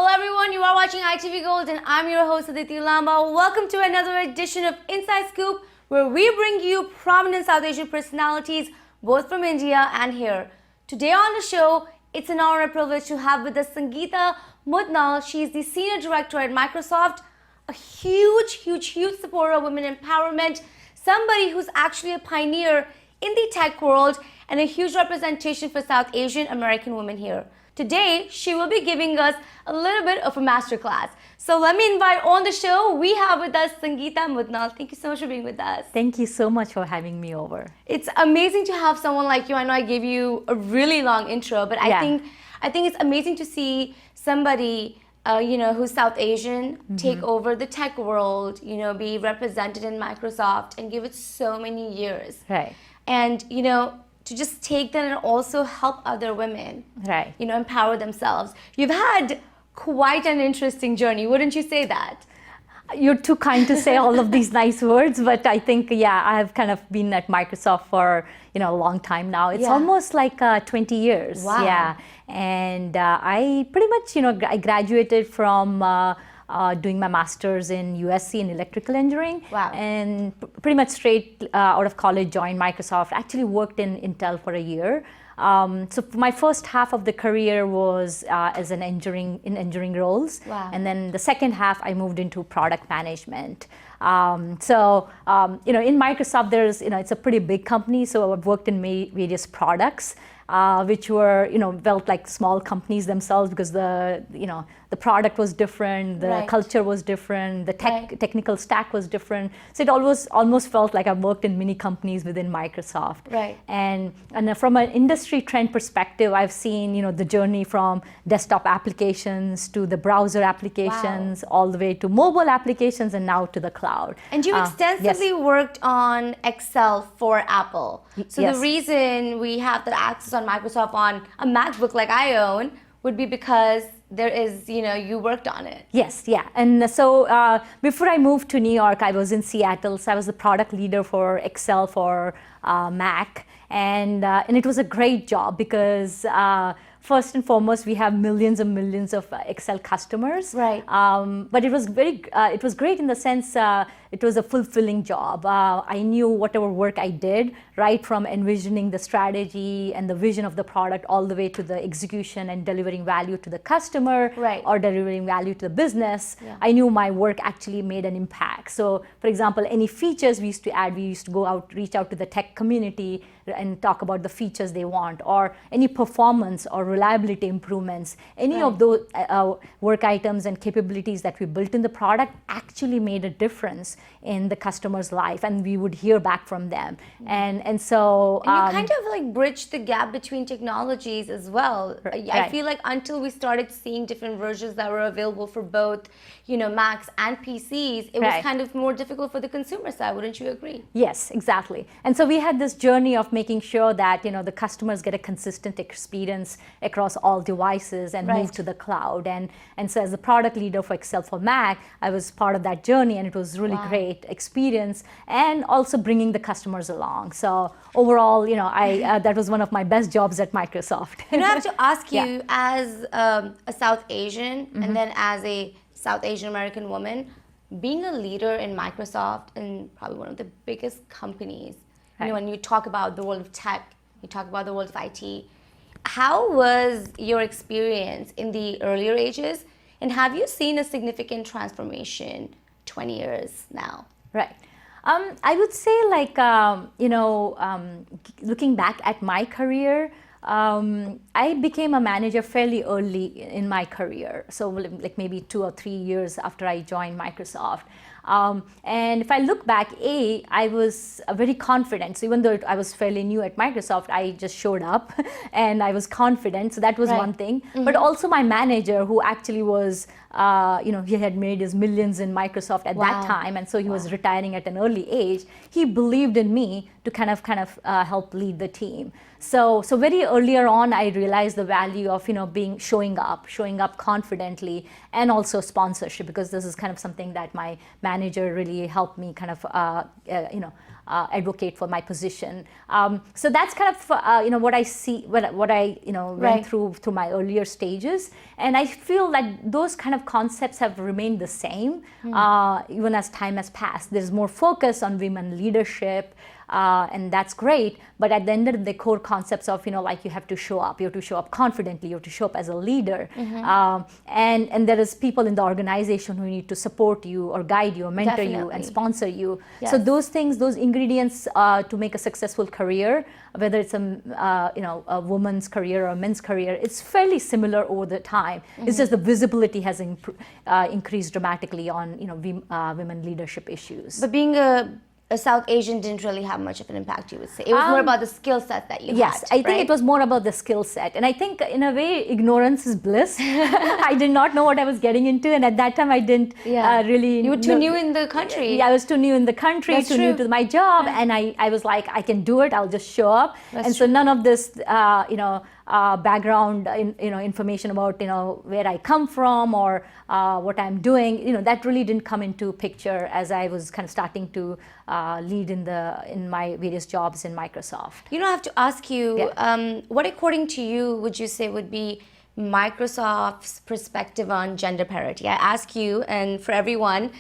Hello everyone, you are watching ITV Gold and I'm your host Aditi Lamba. Welcome to another edition of Inside Scoop, where we bring you prominent South Asian personalities both from India and here. Today on the show, it's an honor and privilege to have with us Sangeeta Mudnal. She is the Senior Director at Microsoft, a huge supporter of women empowerment, somebody who's actually a pioneer in the tech world and a huge representation for South Asian American women here. Today, she will be giving us a little bit of a masterclass. So let me invite on the show, we have with us Sangeeta Mudnal. Thank you so much for being with us. Thank you so much for having me over. It's amazing to have someone like you. I know I gave you a really long intro, but I think it's amazing to see somebody who's South Asian take over the tech world, be represented in Microsoft and give it so many years. Right. And, to just take that and also help other women, right? Empower themselves. You've had quite an interesting journey, wouldn't you say that? You're too kind to say all of these nice words, but I think, I have kind of been at Microsoft for, a long time now. It's almost like 20 years. Wow. Yeah. And I pretty much, I graduated from doing my master's in USC in electrical engineering. Wow. And pretty much straight out of college, joined Microsoft. Actually worked in Intel for a year. So my first half of the career was as an engineering roles. Wow. And then the second half, I moved into product management. In Microsoft, there's, it's a pretty big company. So I've worked in various products, which were, felt like small companies themselves because the product was different, the culture was different, the technical stack was different. So it almost felt like I've worked in many companies within Microsoft. Right. And from an industry trend perspective, I've seen, the journey from desktop applications to the browser applications, all the way to mobile applications and now to the cloud. And you extensively worked on Excel for Apple. So the reason we have that access on Microsoft on a MacBook like I own would be because there is, you worked on it. Yes, yeah. And so before I moved to New York, I was in Seattle. So I was the product leader for Excel for Mac. And it was a great job because first and foremost, we have millions and millions of Excel customers. Right. But it was great in the sense it was a fulfilling job. I knew whatever work I did, right from envisioning the strategy and the vision of the product all the way to the execution and delivering value to the customer or delivering value to the business. Yeah. I knew my work actually made an impact. So, for example, any features we used to add, we used to go out, reach out to the tech community and talk about the features they want, or any performance or reliability improvements. Any of those work items and capabilities that we built in the product actually made a difference in the customer's life, and we would hear back from them. And so you kind of like bridged the gap between technologies as well. I feel like until we started seeing different versions that were available for both, Macs and PCs, it was kind of more difficult for the consumer side. Wouldn't you agree? Yes, exactly. And so we had this journey of making sure that the customers get a consistent experience across all devices and move to the cloud. And so as the product leader for Excel for Mac, I was part of that journey, and it was really great experience, and also bringing the customers along. So overall, I that was one of my best jobs at Microsoft. I have to ask you, as a South Asian and then as a South Asian American woman, being a leader in Microsoft and probably one of the biggest companies, when you talk about the world of tech, you talk about the world of IT, how was your experience in the earlier ages, and have you seen a significant transformation 20 years now? Right. I would say, like, looking back at my career, I became a manager fairly early in my career. So like maybe 2 or 3 years after I joined Microsoft. And if I look back, I was very confident. So even though I was fairly new at Microsoft, I just showed up and I was confident. So that was one thing. But also my manager, who actually was, he had made his millions in Microsoft at that time. And so he was retiring at an early age. He believed in me to kind of help lead the team. So very earlier on, I realized the value of showing up confidently, and also sponsorship, because this is kind of something that my manager really helped me kind of advocate for my position. So that's kind of what I see, what I went through my earlier stages, and I feel that those kind of concepts have remained the same even as time has passed. There's more focus on women leadership. And that's great, but at the end of the core concepts of like you have to show up confidently, you have to show up as a leader, and there is people in the organization who need to support you or guide you or mentor you and sponsor you. Yes. So those things, those ingredients to make a successful career, whether it's a woman's career or a men's career, it's fairly similar over the time. It's just the visibility has increased dramatically on women leadership issues. But being a South Asian didn't really have much of an impact, you would say. It was more about the skill set that you had. Yes, I think it was more about the skill set. And I think in a way, ignorance is bliss. I did not know what I was getting into. And at that time, I didn't really... You were too new in the country. Yeah, I was too new in the country, That's too true. new to my job. And I was like, I can do it. I'll just show up. So none of this, background, information about, where I come from or what I'm doing, that really didn't come into picture as I was kind of starting to lead in my various jobs in Microsoft. I have to ask you, what according to you would you say would be Microsoft's perspective on gender parity? I ask you, and for everyone,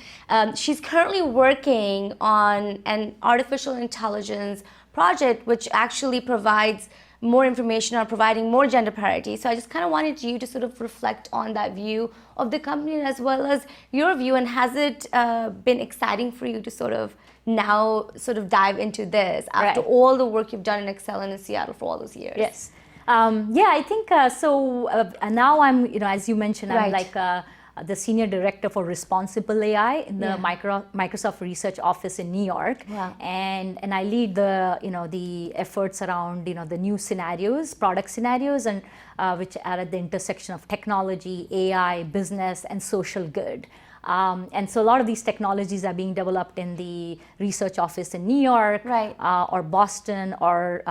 she's currently working on an artificial intelligence project which actually provides more information on providing more gender parity. So I just kind of wanted you to sort of reflect on that view of the company as well as your view, and has it been exciting for you to sort of now dive into this after all the work you've done in Excel and in Seattle for all those years? Yes. I think so. Now I'm, as you mentioned, I'm like the Senior Director for Responsible AI in the Microsoft Research Office in New York. Wow. And I lead the efforts around, the new scenarios, product scenarios, and which are at the intersection of technology, AI, business, and social good. And so a lot of these technologies are being developed in the research office in New York, or Boston, or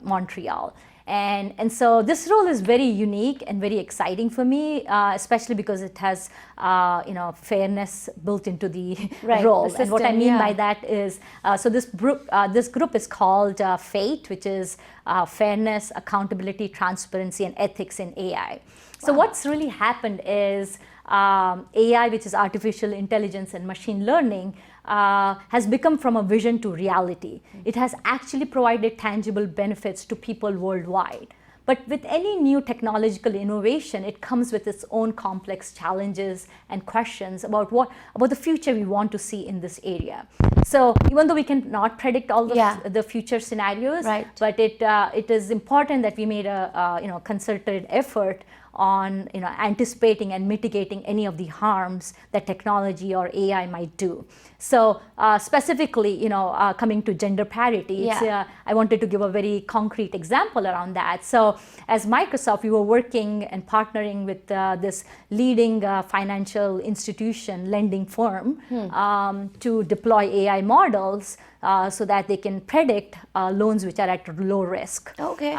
Montreal. And so this role is very unique and very exciting for me, especially because it has fairness built into the role. The system, and what I mean by that is, so this group is called FATE, which is Fairness, Accountability, Transparency, and Ethics in AI. So what's really happened is AI, which is artificial intelligence and machine learning, has become from a vision to reality. It has actually provided tangible benefits to people worldwide. But with any new technological innovation, it comes with its own complex challenges and questions about the future we want to see in this area. So even though we cannot predict all the future scenarios, but it is important that we made a concerted effort on anticipating and mitigating any of the harms that technology or AI might do. So specifically, coming to gender parity, I wanted to give a very concrete example around that. So as Microsoft, we were working and partnering with this leading financial institution lending firm to deploy AI models so that they can predict loans which are at low risk. Okay.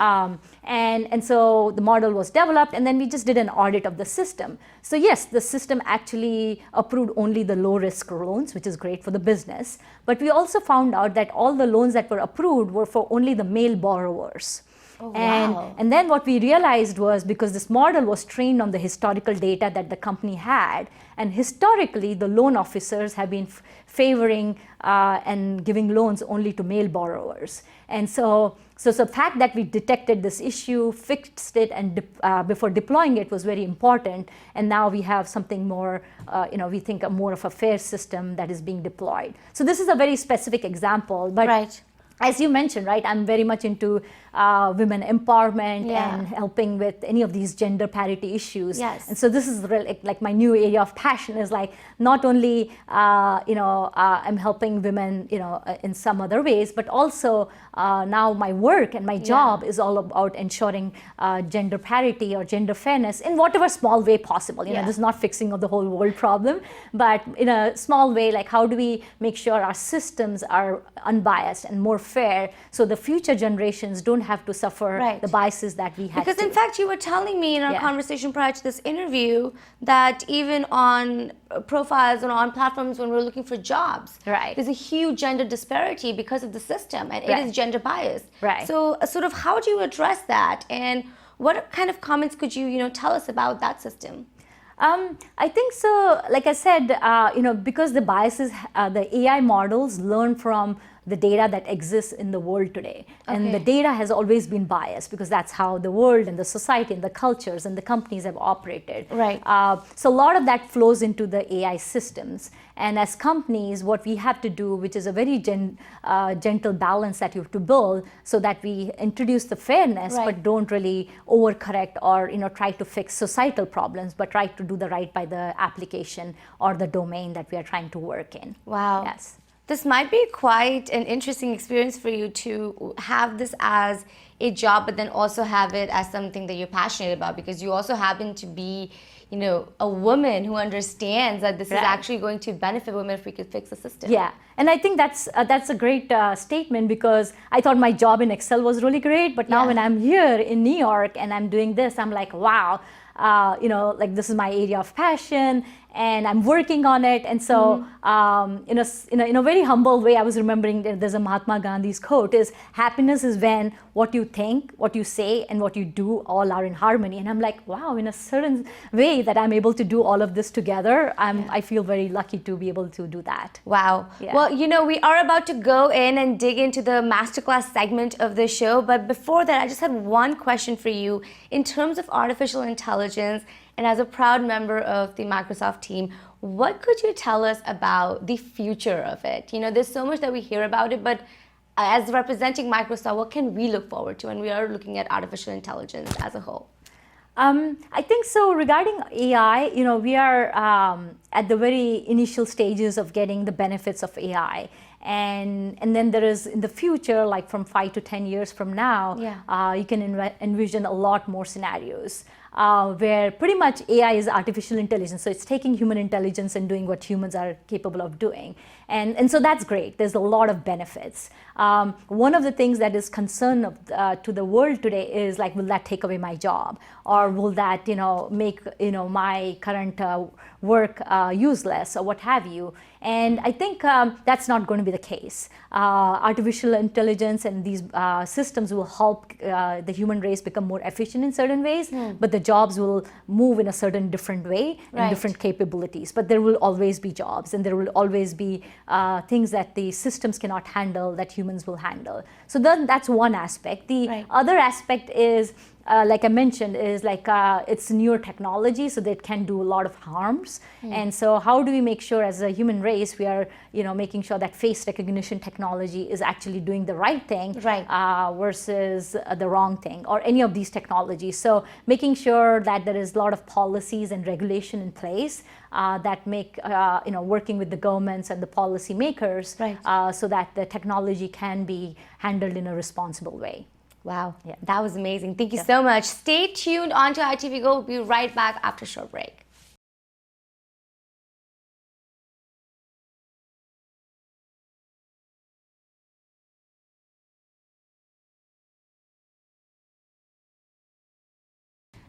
And so the model was developed, and then we just did an audit of the system. So yes, the system actually approved only the low risk loans, which is great for the business. But we also found out that all the loans that were approved were for only the male borrowers. Oh, wow. And then what we realized was, because this model was trained on the historical data that the company had, and historically the loan officers have been favoring and giving loans only to male borrowers. And so the fact that we detected this issue, fixed it, and before deploying it was very important. And now we have something more, we think more of a fair system that is being deployed. So this is a very specific example, but as you mentioned, I'm very much into women empowerment and helping with any of these gender parity issues. Yes. And so this is really, like my new area of passion is like not only I'm helping women in some other ways, but also now my work and my job is all about ensuring gender parity or gender fairness in whatever small way possible. This is not fixing of the whole world problem, but in a small way, like how do we make sure our systems are unbiased and more fair, so the future generations don't have to suffer Right. the biases that we had Because to. in fact, you were telling me in our Yeah. conversation prior to this interview that even on profiles and on platforms when we're looking for jobs, Right. there's a huge gender disparity because of the system, and it Right. is gender biased. Right. So, sort of, how do you address that, and what kind of comments could you tell us about that system? I think so. Like I said, because the biases, the AI models learn from the data that exists in the world today, and the Okay. data has always been biased because that's how the world and the society and the cultures and the companies have operated. Right. So a lot of that flows into the AI systems. And as companies, what we have to do, which is a very gentle balance that you have to build, so that we introduce the fairness, Right. but don't really overcorrect or try to fix societal problems, but try to do the right by the application or the domain that we are trying to work in. Wow. Yes. This might be quite an interesting experience for you to have this as a job, but then also have it as something that you're passionate about, because you also happen to be, a woman who understands that this is Right. actually going to benefit women if we could fix the system. Yeah, and I think that's a great statement, because I thought my job in Excel was really great, but now Yeah. when I'm here in New York and I'm doing this, I'm like, wow, like this is my area of passion, and I'm working on it. And so, in a very humble way, I was remembering that there's a Mahatma Gandhi's quote: "Is happiness is when what you think, what you say, and what you do all are in harmony." And I'm like, wow, in a certain way that I'm able to do all of this together. I feel very lucky to be able to do that. Wow. Yeah. Well, we are about to go in and dig into the masterclass segment of the show. But before that, I just had one question for you in terms of artificial intelligence. And as a proud member of the Microsoft team, what could you tell us about the future of it? There's so much that we hear about it, but as representing Microsoft, what can we look forward to when we are looking at artificial intelligence as a whole? I think so. Regarding AI, we are at the very initial stages of getting the benefits of AI. And then there is, in the future, like from 5 to 10 years from now, you can envision a lot more scenarios where pretty much AI is artificial intelligence. So it's taking human intelligence and doing what humans are capable of doing. And so that's great. There's a lot of benefits. One of the things that is concern to the world today is like, will that take away my job? Or will that make my current work useless, or what have you? And I think that's not going to be the case. Artificial intelligence and these systems will help the human race become more efficient in certain ways, but the jobs will move in a certain different way and Right. different capabilities. But there will always be jobs, and there will always be things that the systems cannot handle that humans will handle. So then that's one aspect. The Right. other aspect is, like I mentioned, is like it's newer technology, so that can do a lot of harms. And so how do we make sure as a human race we are making sure that face recognition technology is actually doing the right thing, Right. Versus the wrong thing, or any of these technologies. So making sure that there is a lot of policies and regulation in place that make working with the governments and the policy makers, Right. So that the technology can be handled in a responsible way. Wow. Yeah. That was amazing. Thank you so much. Stay tuned on to ITV Go. We'll be right back after a short break.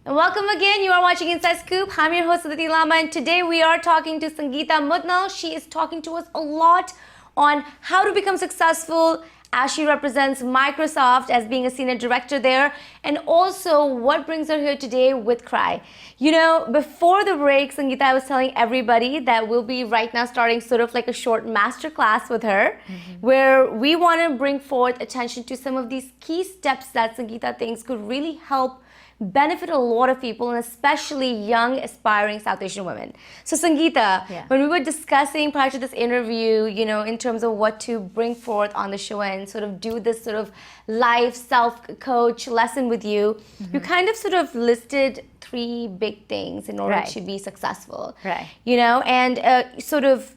And welcome again. You are watching Inside Scoop. I'm your host, Aditi Lama, and today we are talking to Sangeeta Mudnal. She is talking to us a lot on how to become successful as she represents Microsoft as being a senior director there, and also what brings her here today with Cry. Before the break, Sangeeta, I was telling everybody that we'll be right now starting sort of like a short masterclass with her, where we want to bring forth attention to some of these key steps that Sangeeta thinks could really help benefit a lot of people, and especially young, aspiring South Asian women. So Sangeeta, when we were discussing prior to this interview, in terms of what to bring forth on the show and sort of do this sort of life self-coach lesson with you, you kind of sort of listed 3 big things in order Right. to be successful. Right. And sort of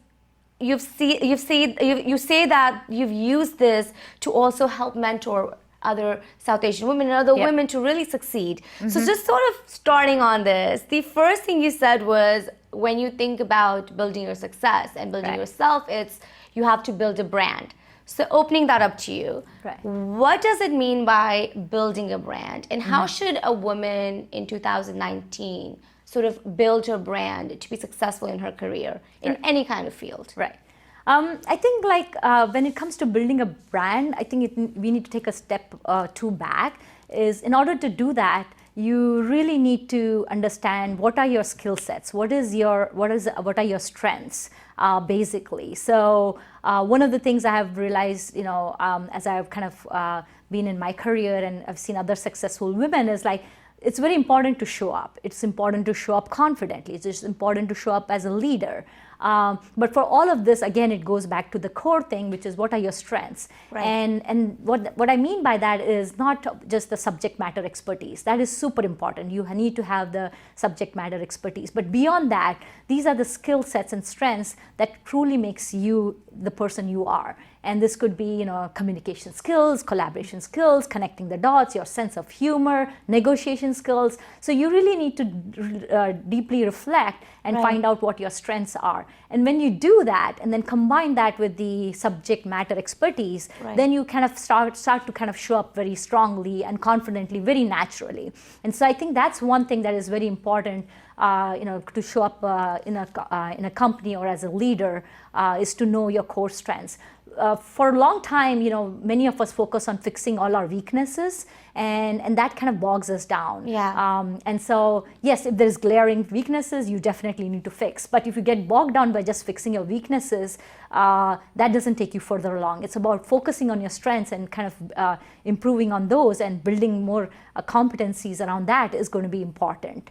you say that you've used this to also help mentor other South Asian women and other women to really succeed. So just sort of starting on this, the first thing you said was, when you think about building your success and building Right. yourself, it's you have to build a brand. So opening that up to you, Right. what does it mean by building a brand? And how should a woman in 2019 sort of build her brand to be successful in her career in any kind of field? Right. I think when it comes to building a brand, I think we need to take a step two back. Is in order to do that, you really need to understand what are your skill sets, what are your strengths, basically. So one of the things I have realized, as I've kind of been in my career and I've seen other successful women, is like it's very important to show up. It's important to show up confidently. It's just important to show up as a leader. But for all of this, again, it goes back to the core thing, which is what are your strengths? Right. And what I mean by that is not just the subject matter expertise. That is super important. You need to have the subject matter expertise. But beyond that, these are the skill sets and strengths that truly makes you the person you are. And this could be, communication skills, collaboration skills, connecting the dots, your sense of humor, negotiation skills. So you really need to deeply reflect and find out what your strengths are. And when you do that, and then combine that with the subject matter expertise, then you kind of start to kind of show up very strongly and confidently, very naturally. And so I think that's one thing that is very important, to show up in a company or as a leader, is to know your core strengths. For a long time, many of us focus on fixing all our weaknesses, and that kind of bogs us down. Yeah. And so, yes, if there's glaring weaknesses, you definitely need to fix. But if you get bogged down by just fixing your weaknesses, that doesn't take you further along. It's about focusing on your strengths and kind of improving on those and building more competencies around that is going to be important.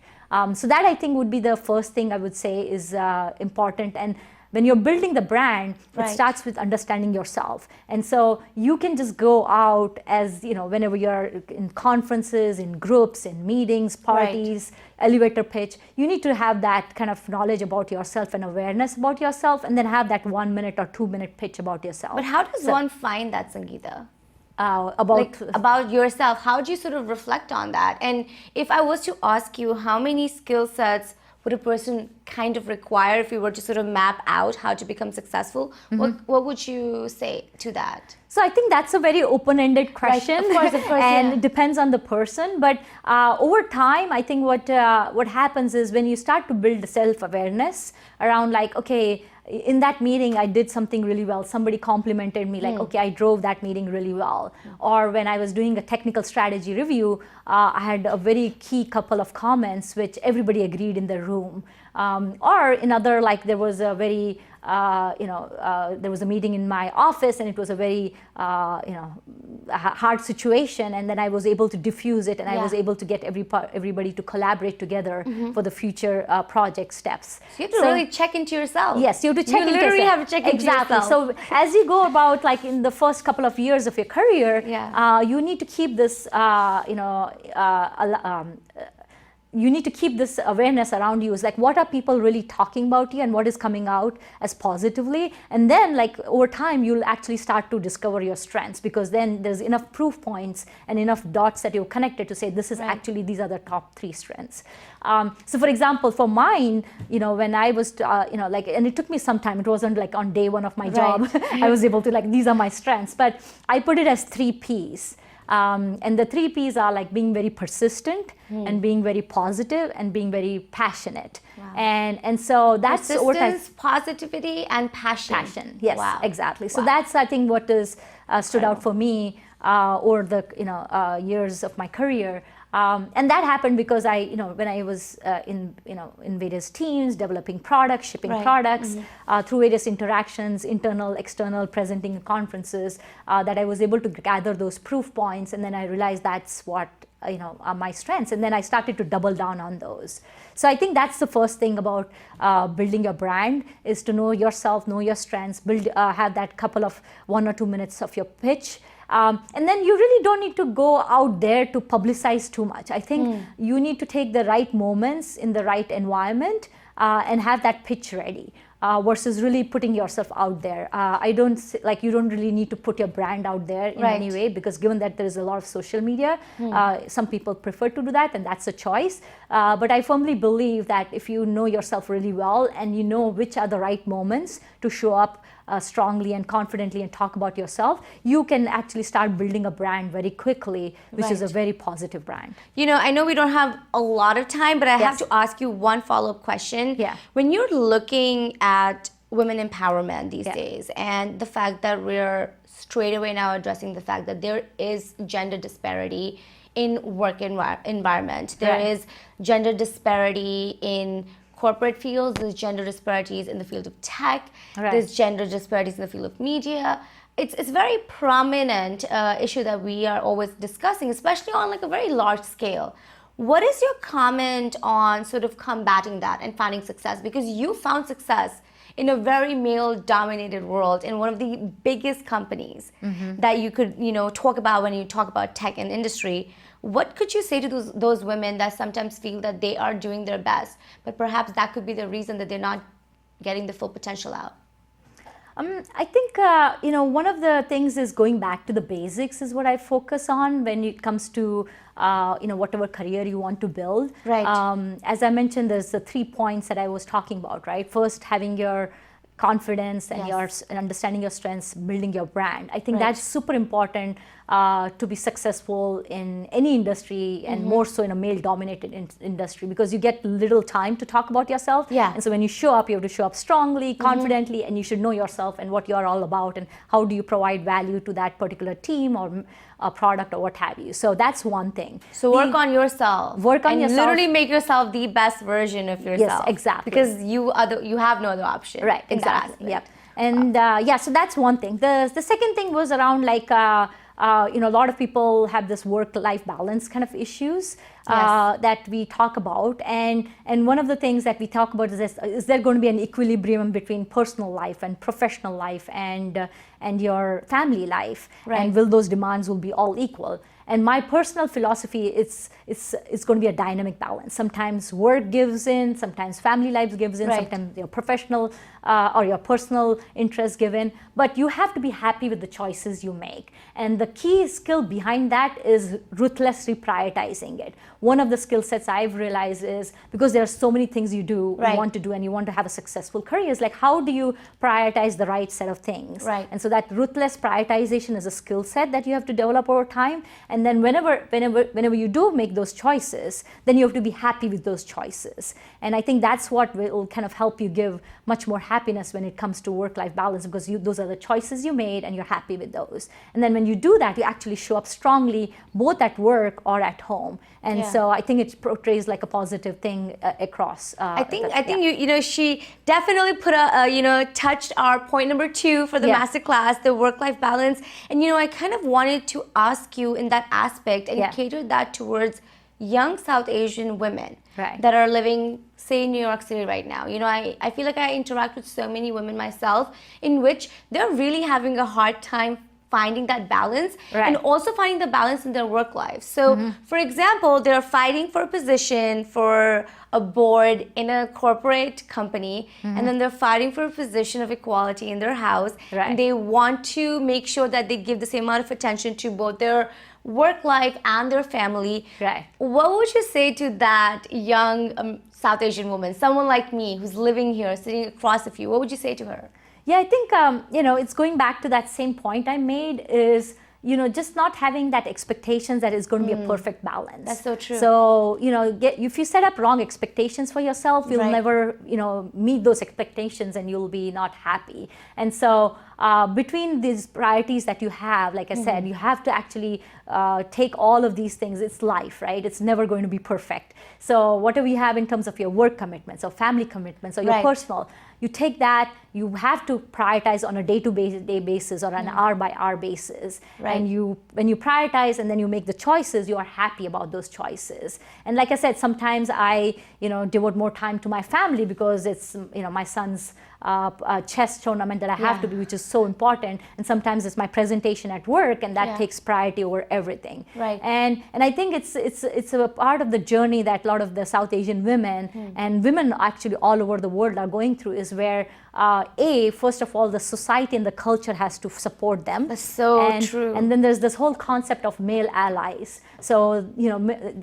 So that I think would be the first thing I would say is important. And when you're building the brand, it starts with understanding yourself. And so you can just go out as, whenever you're in conferences, in groups, in meetings, parties, elevator pitch, you need to have that kind of knowledge about yourself and awareness about yourself, and then have that 1 minute or 2 minute pitch about yourself. But how does one find that, Sangeeta? About yourself, how do you sort of reflect on that? And if I was to ask you, how many skill sets would a person kind of require if you were to sort of map out how to become successful? What would you say to that? So I think that's a very open-ended question, Right. Of course, and it depends on the person. But over time, I think what happens is when you start to build self-awareness around, like, okay, in that meeting, I did something really well. Somebody complimented me, like, okay, I drove that meeting really well. Or when I was doing a technical strategy review, I had a very key couple of comments which everybody agreed in the room. Or in other, like, there was a very, there was a meeting in my office, and it was a very, hard situation, and then I was able to diffuse it, and I was able to get everybody to collaborate together for the future project steps. So you have to really check into yourself. Yes, you have to check into yourself. You literally have to check into yourself. Exactly. So as you go about, like, in the first couple of years of your career, you need to keep this, you need to keep this awareness around you. Is like, what are people really talking about you, and what is coming out as positively? And then, like, over time, you'll actually start to discover your strengths, because then there's enough proof points and enough dots that you've connected to say, this is actually, these are the top 3 strengths. So for example, for mine, when I was, and it took me some time. It wasn't like on day 1 of my job, I was able to, like, these are my strengths. But I put it as 3 Ps. And the 3 Ps are like being very persistent, and being very positive, and being very passionate. And so that's persistence, positivity, and passion. Yes, exactly. So that's, I think, what is stood out for me over the years of my career. And that happened because when I was in various teams, developing products, shipping products, through various interactions, internal, external, presenting at conferences, that I was able to gather those proof points, and then I realized that's what are my strengths, and then I started to double down on those. So I think that's the first thing about building your brand, is to know yourself, know your strengths, have that couple of 1 or 2 minutes of your pitch. And then you really don't need to go out there to publicize too much. I think you need to take the right moments in the right environment and have that pitch ready. versus really putting yourself out there. You don't really need to put your brand out there in any way, because given that there is a lot of social media, some people prefer to do that, and that's a choice. But I firmly believe that if you know yourself really well and you know which are the right moments to show up strongly and confidently and talk about yourself, you can actually start building a brand very quickly, which is a very positive brand. I know we don't have a lot of time, but I have to ask you one follow-up question. Yeah. When you're looking at women empowerment these days, and the fact that we're straight away now addressing the fact that there is gender disparity in work environment, there is gender disparity in corporate fields, there's gender disparities in the field of tech, there's gender disparities in the field of media. It's very prominent issue that we are always discussing, especially on like a very large scale. What is your comment on sort of combating that and finding success? Because you found success in a very male-dominated world in one of the biggest companies that you could, talk about when you talk about tech and industry. What could you say to those women that sometimes feel that they are doing their best, but perhaps that could be the reason that they're not getting the full potential out? I think, one of the things is going back to the basics is what I focus on when it comes to, whatever career you want to build. Right. As I mentioned, there's the 3 points that I was talking about, right? First, having your confidence and and understanding your strengths, building your brand. I think that's super important to be successful in any industry, and more so in a male-dominated industry, because you get little time to talk about yourself. And so when you show up, you have to show up strongly, confidently, and you should know yourself and what you're all about and how do you provide value to that particular team or a product or what have you. So that's one thing. So work on yourself. Work on yourself. Literally make yourself the best version of yourself. Yes, exactly. Because you have no other option. Right, exactly. Yep. And so that's one thing. The second thing was around like, a lot of people have this work-life balance kind of issues that we talk about. And one of the things that we talk about is there going to be an equilibrium between personal life and professional life and your family life? And will those demands will be all equal? And my personal philosophy is it's going to be a dynamic balance. Sometimes work gives in, sometimes family life gives in, sometimes your professional or your personal interests give in. But you have to be happy with the choices you make. And the key skill behind that is ruthlessly prioritizing it. One of the skill sets I've realized is, because there are so many things you want to do and you want to have a successful career, is like, how do you prioritize the right set of things? And so that ruthless prioritization is a skill set that you have to develop over time. And then whenever you do make those choices, then you have to be happy with those choices. And I think that's what will kind of help you give much more happiness when it comes to work-life balance, because those are the choices you made and you're happy with those. And then when you do that, you actually show up strongly both at work or at home. And so I think it portrays like a positive thing across. I think she definitely put touched our point number 2 for the masterclass, the work-life balance. And I kind of wanted to ask you in that aspect and cater that towards young South Asian women that are living, say, in New York City right now. I feel like I interact with so many women myself in which they're really having a hard time finding that balance and also finding the balance in their work life. So, for example, they're fighting for a position for a board in a corporate company, and then they're fighting for a position of equality in their house, and they want to make sure that they give the same amount of attention to both their work life and their family. What would you say to that young South Asian woman, someone like me who's living here, sitting across of you? What would you say to her? Yeah, I think, it's going back to that same point I made is, just not having that expectations that is going to be a perfect balance. That's so true. So, if you set up wrong expectations for yourself, you'll never, meet those expectations and you'll be not happy. And so between these priorities that you have, like I said, you have to actually take all of these things. It's life, right? It's never going to be perfect. So whatever you have in terms of your work commitments or family commitments or your personal, you take that, you have to prioritize on a day-to-day basis or an hour-by-hour basis. And when you prioritize and then you make the choices, you are happy about those choices. And like I said, sometimes I, devote more time to my family because it's, my son's chess tournament that I have to be, which is so important. And sometimes it's my presentation at work, and that takes priority over everything. Right. And I think it's a part of the journey that a lot of the South Asian women and women actually all over the world are going through, is where first of all, the society and the culture has to support them. That's so true. And then there's this whole concept of male allies. So,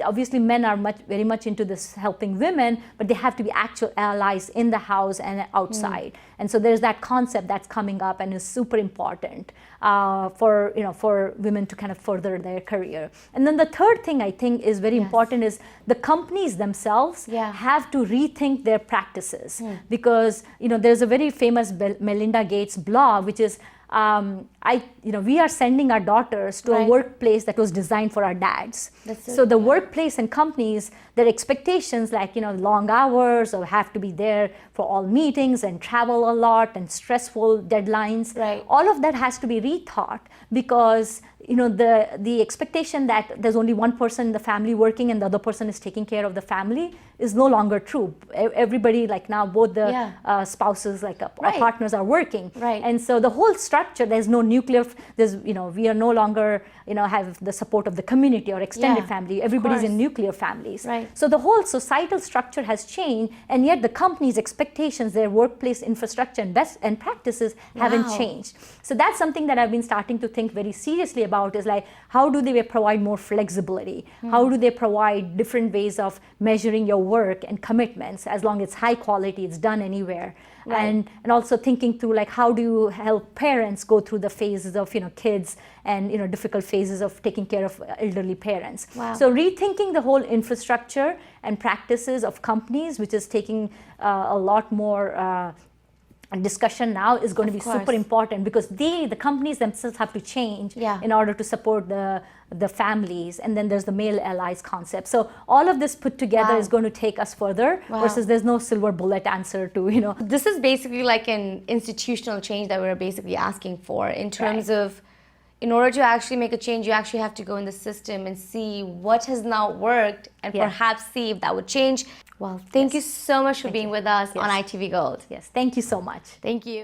obviously men are very much into this helping women, but they have to be actual allies in the house and outside. And so there's that concept that's coming up and is super important for women to kind of further their career. And then the third thing I think is very important is the companies themselves have to rethink their practices, because there's a very famous Melinda Gates blog, which is we are sending our daughters to a workplace that was designed for our dads. So the workplace and companies, their expectations like, long hours or have to be there for all meetings and travel a lot and stressful deadlines. All of that has to be rethought, because the expectation that there's only one person in the family working and the other person is taking care of the family is no longer true. Everybody, like now, both the spouses, like our partners, are working. And so the whole structure, there's no nuclear, we are no longer, have the support of the community or extended family. Everybody's in nuclear families. So the whole societal structure has changed, and yet the company's expectations, their workplace infrastructure and practices haven't changed. So that's something that I've been starting to think very seriously about, is like, how do they provide more flexibility? How do they provide different ways of measuring your work and commitments? As long as it's high quality, it's done anywhere. And also thinking through, like, how do you help parents go through the phases of kids and difficult phases of taking care of elderly parents. So rethinking the whole infrastructure and practices of companies, which is taking a lot more discussion now, is going to be super important, because the companies themselves have to change in order to support the families. And then there's the male allies concept. So all of this put together is going to take us further, versus there's no silver bullet answer to, This is basically like an institutional change that we're basically asking for, in terms of, in order to actually make a change, you actually have to go in the system and see what has not worked, and perhaps see if that would change. Well, thank you so much for being with us on ITV Gold. Yes, thank you so much. Thank you.